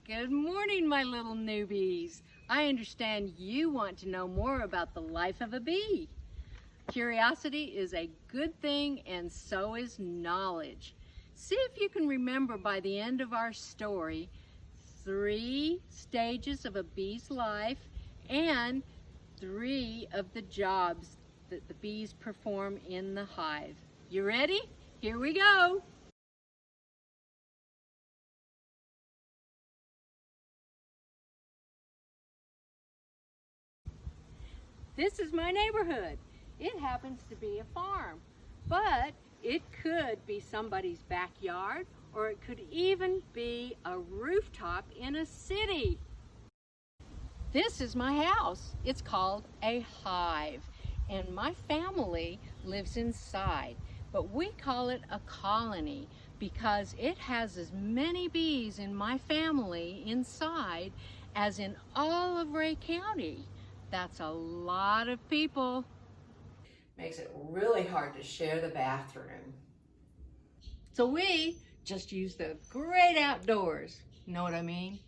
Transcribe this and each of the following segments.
Good morning, my little newbies. I understand you want to know more about the life of a bee. Curiosity is a good thing, and so is knowledge. See if you can remember by the end of our story 3 stages of a bee's life and 3 of the jobs that the bees perform in the hive. You ready? Here we go. This is my neighborhood. It happens to be a farm, but it could be somebody's backyard, or it could even be a rooftop in a city. This is my house. It's called a hive, and my family lives inside, but we call it a colony because it has as many bees in my family inside as in all of Ray County. That's a lot of people. Makes it really hard to share the bathroom. So we just use the great outdoors. Know what I mean?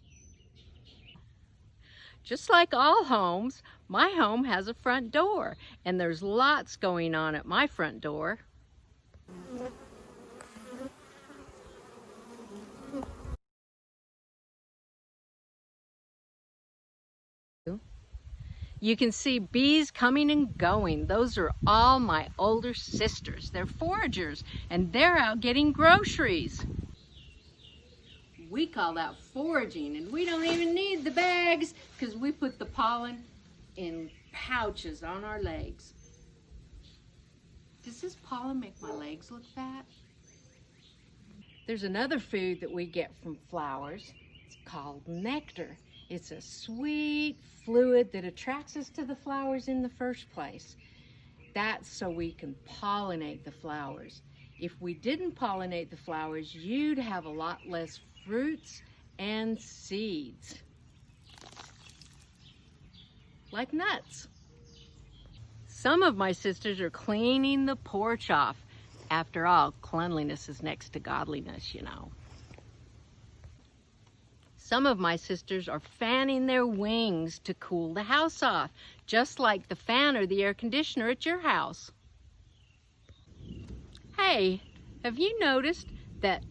Just like all homes, my home has a front door, and there's lots going on at my front door. You can see bees coming and going. Those are all my older sisters. They're foragers, and they're out getting groceries. We call that foraging, and we don't even need the bags because we put the pollen in pouches on our legs. Does this pollen make my legs look fat? There's another food that we get from flowers. It's called nectar. It's a sweet fluid that attracts us to the flowers in the first place. That's so we can pollinate the flowers. If we didn't pollinate the flowers, you'd have a lot less fruits and seeds, like nuts. Some of my sisters are cleaning the porch off. After all, cleanliness is next to godliness, you know. Some of my sisters are fanning their wings to cool the house off, just like the fan or the air conditioner at your house. Hey, have you noticed that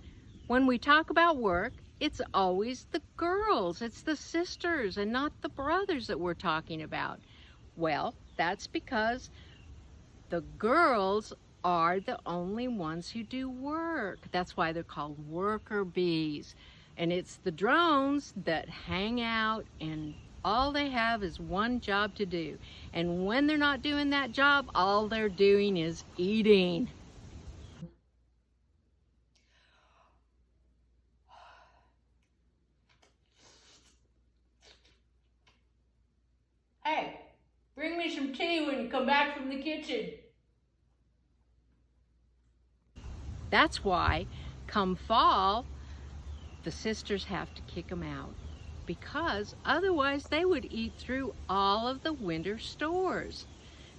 when we talk about work, it's always the girls, it's the sisters and not the brothers that we're talking about? Well, that's because the girls are the only ones who do work. That's why they're called worker bees. And it's the drones that hang out, and all they have is one job to do. And when they're not doing that job, all they're doing is eating. Hey, bring me some tea when you come back from the kitchen. That's why, come fall, the sisters have to kick them out, because otherwise they would eat through all of the winter stores.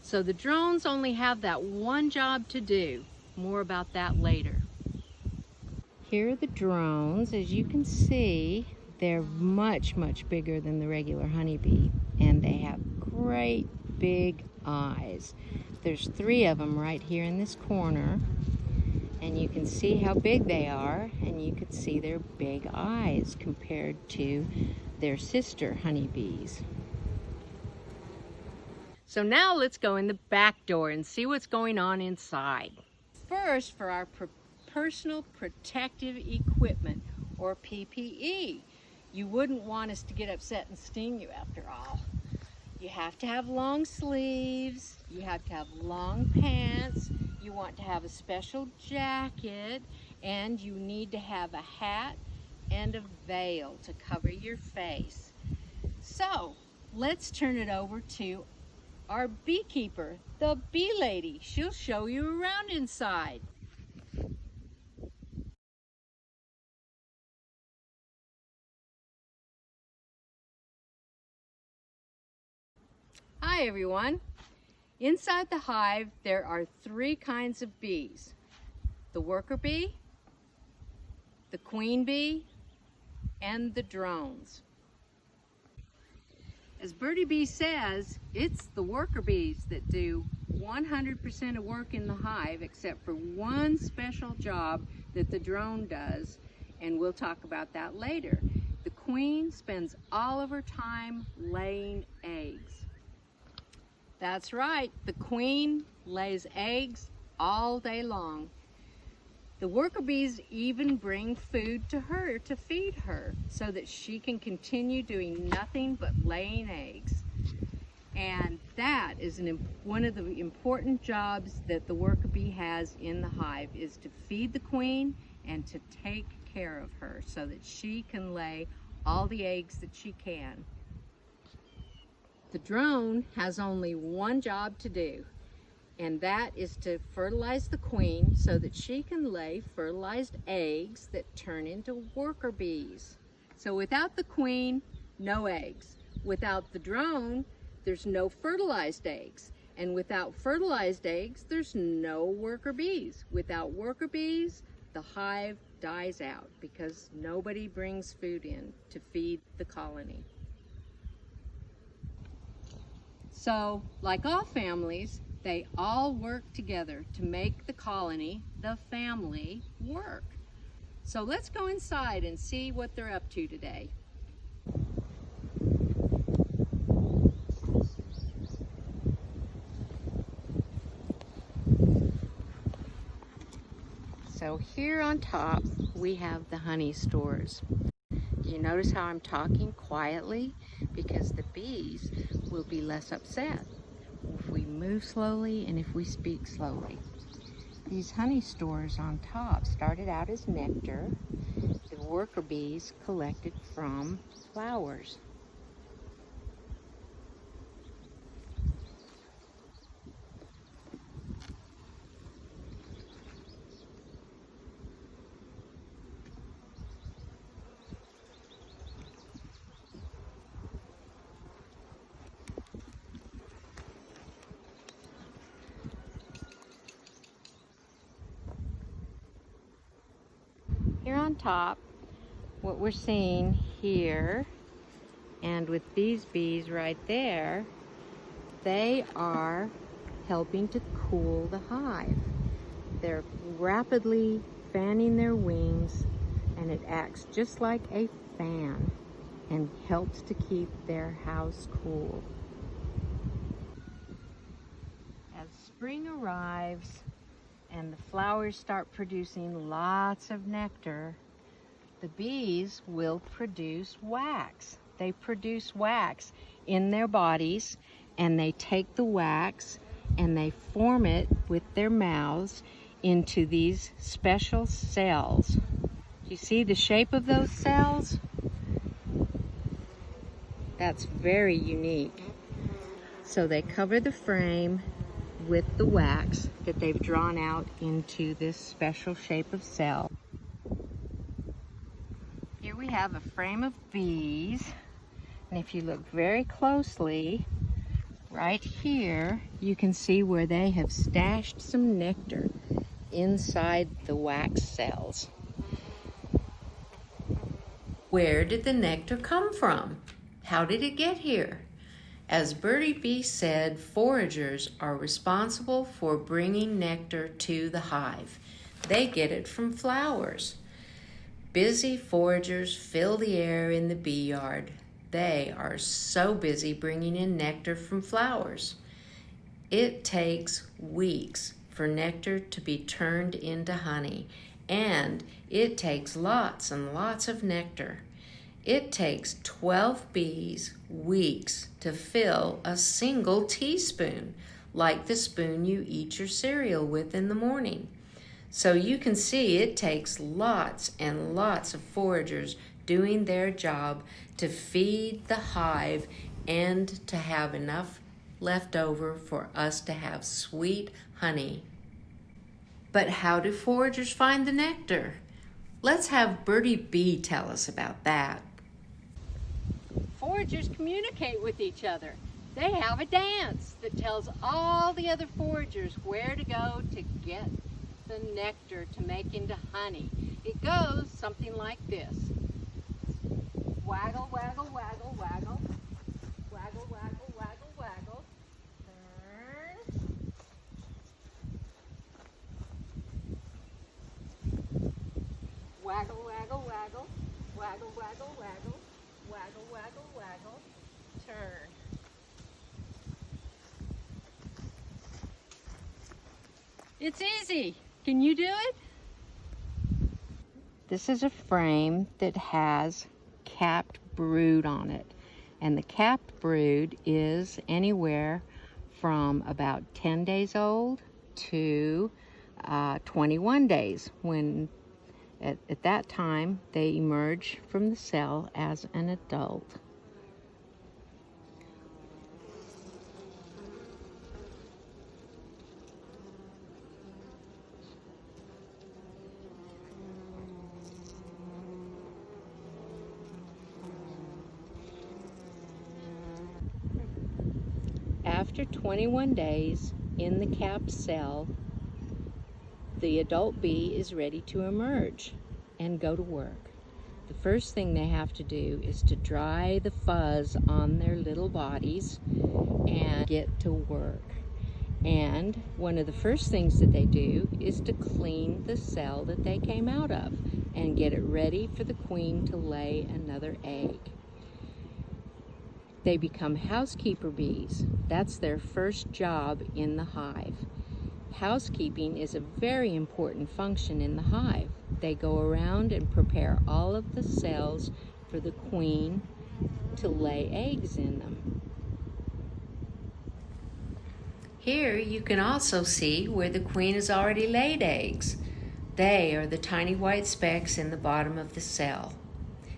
So the drones only have that one job to do. More about that later. Here are the drones. As you can see, they're much, much bigger than the regular honeybee, and they have great big eyes. There's 3 of them right here in this corner. And you can see how big they are, and you can see their big eyes compared to their sister honeybees. So now let's go in the back door and see what's going on inside. First, for our personal protective equipment, or PPE. You wouldn't want us to get upset and sting you after all. You have to have long sleeves, you have to have long pants, you want to have a special jacket, and you need to have a hat and a veil to cover your face. So let's turn it over to our beekeeper, the bee lady. She'll show you around inside. Hi everyone. Inside the hive there are 3 kinds of bees. The worker bee, the queen bee, and the drones. As Bertie Bee says, it's the worker bees that do 100% of work in the hive, except for one special job that the drone does, and we'll talk about that later. The queen spends all of her time laying eggs. That's right, the queen lays eggs all day long. The worker bees even bring food to her to feed her so that she can continue doing nothing but laying eggs. And that is one of the important jobs that the worker bee has in the hive, is to feed the queen and to take care of her so that she can lay all the eggs that she can. The drone has only one job to do, and that is to fertilize the queen so that she can lay fertilized eggs that turn into worker bees. So without the queen, no eggs. Without the drone, there's no fertilized eggs. And without fertilized eggs, there's no worker bees. Without worker bees, the hive dies out because nobody brings food in to feed the colony. So, like all families, they all work together to make the colony, the family, work. So let's go inside and see what they're up to today. So here on top, we have the honey stores. You notice how I'm talking quietly? Because the bees will be less upset if we move slowly and if we speak slowly. These honey stores on top started out as nectar the worker bees collected from flowers. Here on top, what we're seeing here, and with these bees right there, they are helping to cool the hive. They're rapidly fanning their wings, and it acts just like a fan and helps to keep their house cool. As spring arrives, and the flowers start producing lots of nectar, the bees will produce wax. They produce wax in their bodies, and they take the wax and they form it with their mouths into these special cells. You see the shape of those cells? That's very unique. So they cover the frame with the wax that they've drawn out into this special shape of cell. Here we have a frame of bees, and if you look very closely, right here, you can see where they have stashed some nectar inside the wax cells. Where did the nectar come from? How did it get here? As Bertie Bee said, foragers are responsible for bringing nectar to the hive. They get it from flowers. Busy foragers fill the air in the bee yard. They are so busy bringing in nectar from flowers. It takes weeks for nectar to be turned into honey, and it takes lots and lots of nectar. It takes 12 bees weeks to fill a single teaspoon, like the spoon you eat your cereal with in the morning. So you can see it takes lots and lots of foragers doing their job to feed the hive and to have enough left over for us to have sweet honey. But how do foragers find the nectar? Let's have Bertie Bee tell us about that. Foragers communicate with each other. They have a dance that tells all the other foragers where to go to get the nectar to make into honey. It goes something like this. Waggle, waggle, waggle, waggle. Waggle, waggle, waggle, waggle. Turn. Waggle, waggle, waggle. Waggle, waggle, waggle. Waggle, waggle, waggle. Turn. It's easy. Can you do it? This is a frame that has capped brood on it. And the capped brood is anywhere from about 10 days old to 21 days, when at that time they emerge from the cell as an adult. After 21 days in the capped cell, the adult bee is ready to emerge and go to work. The first thing they have to do is to dry the fuzz on their little bodies and get to work. And one of the first things that they do is to clean the cell that they came out of and get it ready for the queen to lay another egg. They become housekeeper bees. That's their first job in the hive. Housekeeping is a very important function in the hive. They go around and prepare all of the cells for the queen to lay eggs in them. Here you can also see where the queen has already laid eggs. They are the tiny white specks in the bottom of the cell.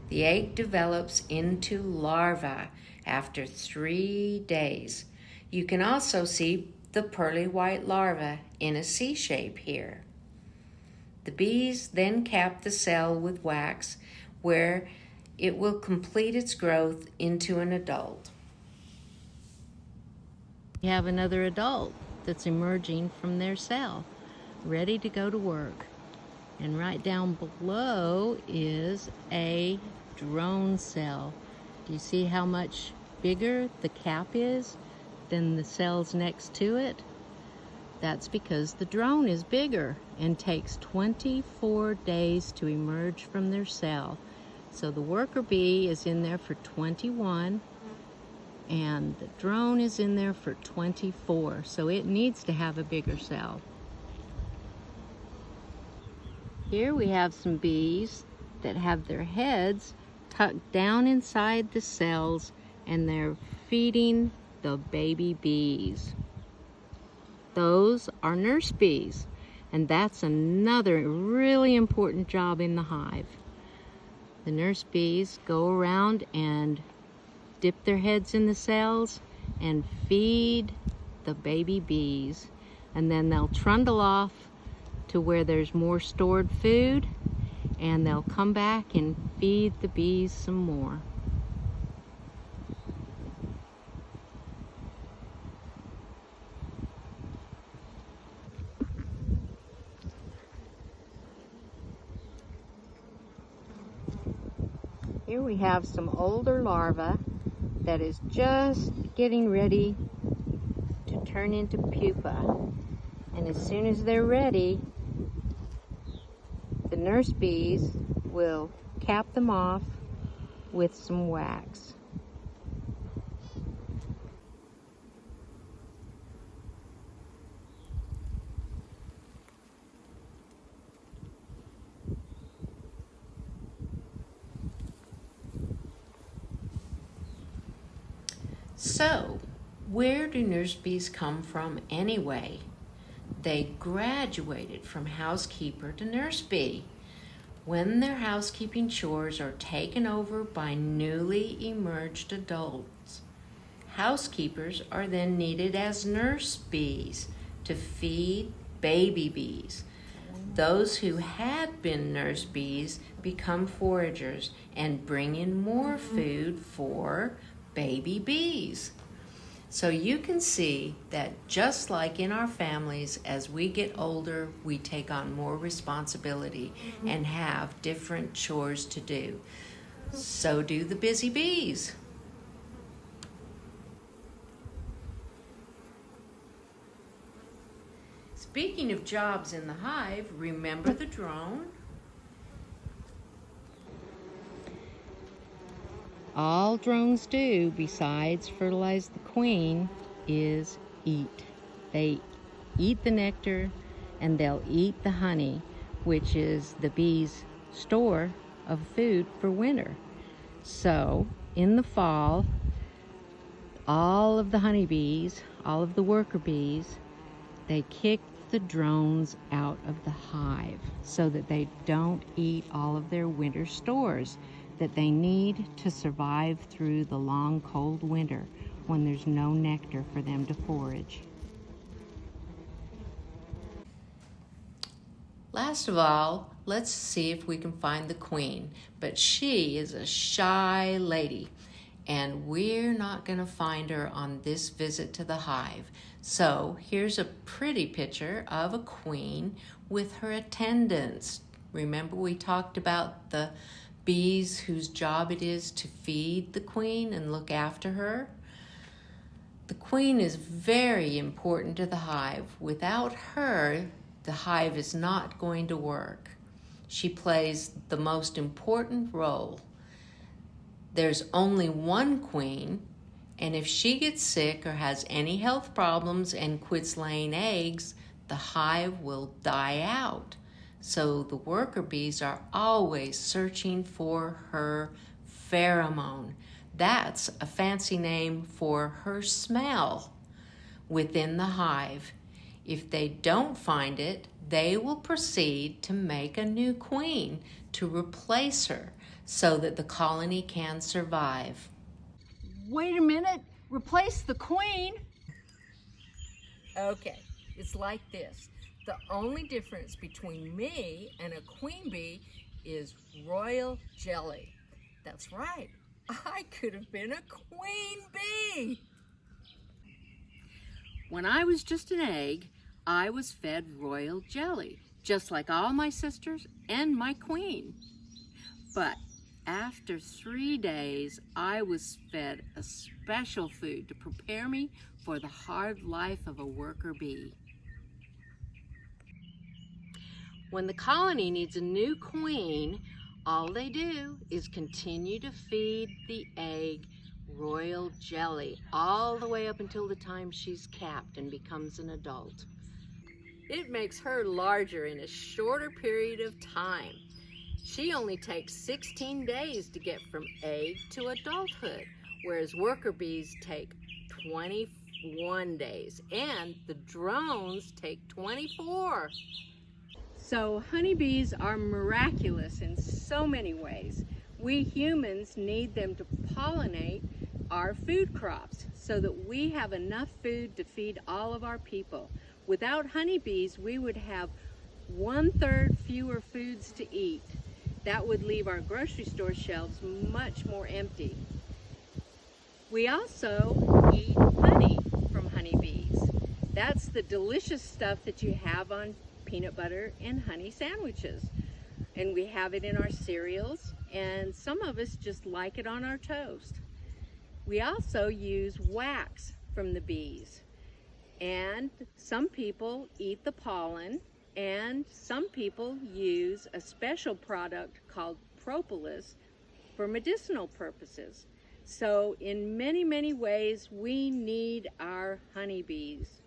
The egg develops into larvae after 3 days. You can also see the pearly white larva in a C shape here. The bees then cap the cell with wax, where it will complete its growth into an adult. You have another adult that's emerging from their cell, ready to go to work. And right down below is a drone cell. Do you see how much bigger the cap is than the cells next to it? That's because the drone is bigger and takes 24 days to emerge from their cell. So the worker bee is in there for 21 and the drone is in there for 24. So it needs to have a bigger cell. Here we have some bees that have their heads tucked down inside the cells and they're feeding the baby bees. Those are nurse bees, and that's another really important job in the hive. The nurse bees go around and dip their heads in the cells and feed the baby bees, and then they'll trundle off to where there's more stored food, and they'll come back and feed the bees some more. Here we have some older larvae that is just getting ready to turn into pupa. And as soon as they're ready, the nurse bees will cap them off with some wax. So, where do nurse bees come from anyway? They graduated from housekeeper to nurse bee. When their housekeeping chores are taken over by newly emerged adults, housekeepers are then needed as nurse bees to feed baby bees. Those who had been nurse bees become foragers and bring in more food for baby bees. So you can see that just like in our families, as we get older, we take on more responsibility and have different chores to do. So do the busy bees. Speaking of jobs in the hive, remember the drone? All drones do, besides fertilize the queen, is eat. They eat the nectar and they'll eat the honey, which is the bees' store of food for winter. So in the fall, all of the honeybees, all of the worker bees, they kick the drones out of the hive so that they don't eat all of their winter stores that they need to survive through the long cold winter when there's no nectar for them to forage. Last of all, let's see if we can find the queen. But she is a shy lady, and we're not going to find her on this visit to the hive. So here's a pretty picture of a queen with her attendants. Remember we talked about the bees whose job it is to feed the queen and look after her? The queen is very important to the hive. Without her, the hive is not going to work. She plays the most important role. There's only one queen, and if she gets sick or has any health problems and quits laying eggs, the hive will die out. So the worker bees are always searching for her pheromone. That's a fancy name for her smell within the hive. If they don't find it, they will proceed to make a new queen to replace her so that the colony can survive. Wait a minute, replace the queen? Okay, it's like this. The only difference between me and a queen bee is royal jelly. That's right, I could have been a queen bee. When I was just an egg, I was fed royal jelly, just like all my sisters and my queen. But after 3 days, I was fed a special food to prepare me for the hard life of a worker bee. When the colony needs a new queen, all they do is continue to feed the egg royal jelly all the way up until the time she's capped and becomes an adult. It makes her larger in a shorter period of time. She only takes 16 days to get from egg to adulthood, whereas worker bees take 21 days, and the drones take 24. So honeybees are miraculous in so many ways. We humans need them to pollinate our food crops so that we have enough food to feed all of our people. Without honeybees, we would have 1/3 fewer foods to eat. That would leave our grocery store shelves much more empty. We also eat honey from honeybees. That's the delicious stuff that you have on peanut butter and honey sandwiches. And we have it in our cereals, and some of us just like it on our toast. We also use wax from the bees. And some people eat the pollen, and some people use a special product called propolis for medicinal purposes. So in many, many ways, we need our honeybees.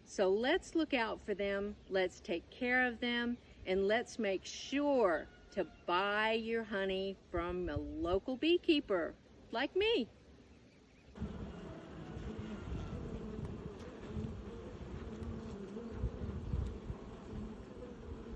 So let's look out for them, let's take care of them, and let's make sure to buy your honey from a local beekeeper like me.